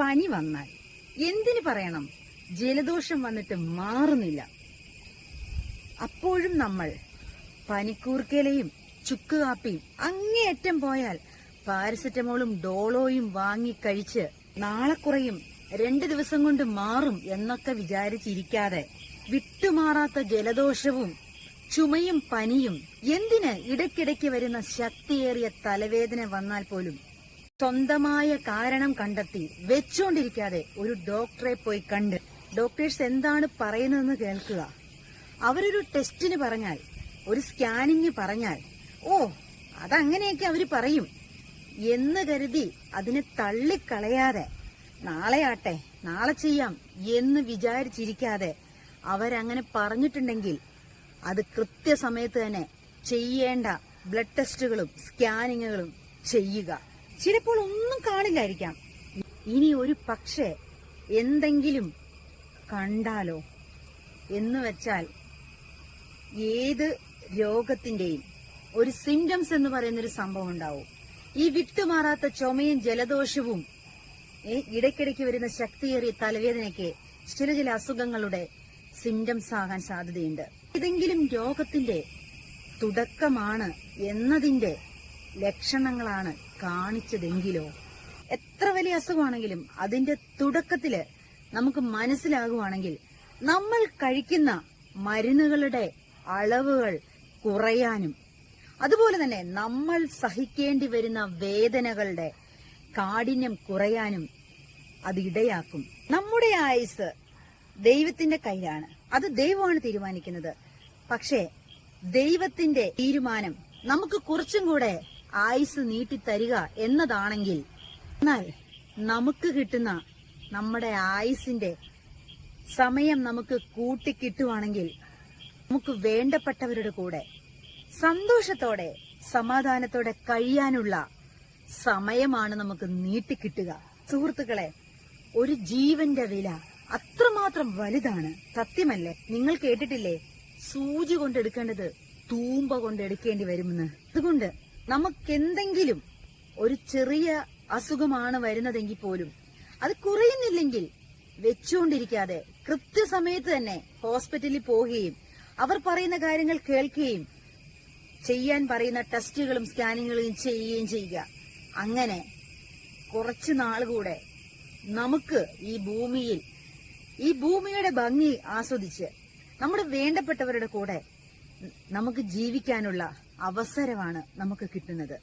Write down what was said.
പനി വന്നാൽ എന്തിനു പറയണം, ജലദോഷം വന്നിട്ട് മാറുന്നില്ല. അപ്പോഴും നമ്മൾ പനിക്കൂർക്കയിലയും ചുക്ക് കാപ്പിയും അങ്ങേയറ്റം പോയാൽ പാരസെറ്റമോളും ഡോളോയും വാങ്ങി കഴിച്ച് നാളെ കുറയും, 2 ദിവസം കൊണ്ട് മാറും എന്നൊക്കെ വിചാരിച്ചിരിക്കാതെ വിട്ടുമാറാത്ത ജലദോഷവും ചുമയും പനിയും എന്തിന് ഇടയ്ക്കിടയ്ക്ക് വരുന്ന ശക്തിയേറിയ തലവേദന വന്നാൽ പോലും സ്വന്തമായ കാരണം കണ്ടെത്തി വെച്ചോണ്ടിരിക്കാതെ ഒരു ഡോക്ടറെ പോയി കണ്ട് ഡോക്ടേഴ്സ് എന്താണ് പറയുന്നതെന്ന് കേൾക്കുക. അവരൊരു ടെസ്റ്റിന് പറഞ്ഞാൽ, ഒരു സ്കാനിങ് പറഞ്ഞാൽ, ഓ അതങ്ങനെയൊക്കെ അവര് പറയും എന്ന് കരുതി അതിനെ തള്ളിക്കളയാതെ നാളെയാട്ടെ നാളെ ചെയ്യാം എന്ന് വിചാരിച്ചിരിക്കാതെ അവരങ്ങനെ പറഞ്ഞിട്ടുണ്ടെങ്കിൽ അത് കൃത്യസമയത്ത് തന്നെ ചെയ്യേണ്ട ബ്ലഡ് ടെസ്റ്റുകളും സ്കാനിങ്ങുകളും ചെയ്യുക. ചിലപ്പോൾ ഒന്നും കാണില്ലായിരിക്കാം, ഇനി ഒരു പക്ഷേ എന്തെങ്കിലും കണ്ടാലോ എന്ന് വെച്ചാൽ ഏത് രോഗത്തിന്റെയും ഒരു സിംറ്റംസ് എന്ന് പറയുന്നൊരു സംഭവം ഉണ്ടാവും. ഈ വിട്ടുമാറാത്ത ചുമയും ജലദോഷവും ഇടയ്ക്കിടയ്ക്ക് വരുന്ന ശക്തിയേറിയ തലവേദനയ്ക്ക് ചില അസുഖങ്ങളുടെ സിംറ്റംസ് ആകാൻ സാധ്യതയുണ്ട്. ഏതെങ്കിലും രോഗത്തിന്റെ തുടക്കമാണ് എന്നതിന്റെ ലക്ഷണങ്ങളാണ് കാണിച്ചതെങ്കിലോ, എത്ര വലിയ അസുഖമാണെങ്കിലും അതിന്റെ തുടക്കത്തില് നമുക്ക് മനസ്സിലാകുവാണെങ്കിൽ നമ്മൾ കഴിക്കുന്ന മരുന്നുകളുടെ അളവുകൾ കുറയാനും അതുപോലെ തന്നെ നമ്മൾ സഹിക്കേണ്ടി വരുന്ന വേദനകളുടെ കാഠിന്യം കുറയാനും അത് ഇടയാക്കും. നമ്മുടെ ആയുസ് ദൈവത്തിന്റെ കയ്യിലാണ്, അത് ദൈവമാണ് തീരുമാനിക്കുന്നത്. പക്ഷേ ദൈവത്തിന്റെ തീരുമാനം നമുക്ക് കുറച്ചും കൂടെ ആയുസ് നീട്ടിത്തരിക എന്നതാണെങ്കിൽ, എന്നാൽ നമുക്ക് കിട്ടുന്ന നമ്മുടെ ആയുസിന്റെ സമയം നമുക്ക് കൂട്ടിക്കിട്ടുവാണെങ്കിൽ നമുക്ക് വേണ്ടപ്പെട്ടവരുടെ കൂടെ സന്തോഷത്തോടെ സമാധാനത്തോടെ കഴിയാനുള്ള സമയമാണ് നമുക്ക് നീട്ടിക്കിട്ടുക. സുഹൃത്തുക്കളെ, ഒരു ജീവന്റെ വില അത്രമാത്രം വലുതാണ്. സത്യമല്ലേ? നിങ്ങൾ കേട്ടിട്ടില്ലേ, സൂചി കൊണ്ടെടുക്കേണ്ടത് തൂമ്പ കൊണ്ടെടുക്കേണ്ടി വരുമെന്ന്. അതുകൊണ്ട് നമുക്കെന്തെങ്കിലും ഒരു ചെറിയ അസുഖമാണ് വരുന്നതെങ്കിൽ പോലും അത് കുറയുന്നില്ലെങ്കിൽ വെച്ചുകൊണ്ടിരിക്കാതെ കൃത്യസമയത്ത് തന്നെ ഹോസ്പിറ്റലിൽ പോവുകയും അവർ പറയുന്ന കാര്യങ്ങൾ കേൾക്കുകയും ചെയ്യാൻ പറയുന്ന ടെസ്റ്റുകളും സ്കാനിങ്ങുകളും ചെയ്യുകയും ചെയ്യുക. അങ്ങനെ കുറച്ചു നാൾ കൂടെ നമുക്ക് ഈ ഭൂമിയുടെ ഭംഗി ആസ്വദിച്ച് നമ്മുടെ വേണ്ടപ്പെട്ടവരുടെ കൂടെ നമുക്ക് ജീവിക്കാനുള്ള അവസരമാണ് നമുക്ക് കിട്ടുന്നത്.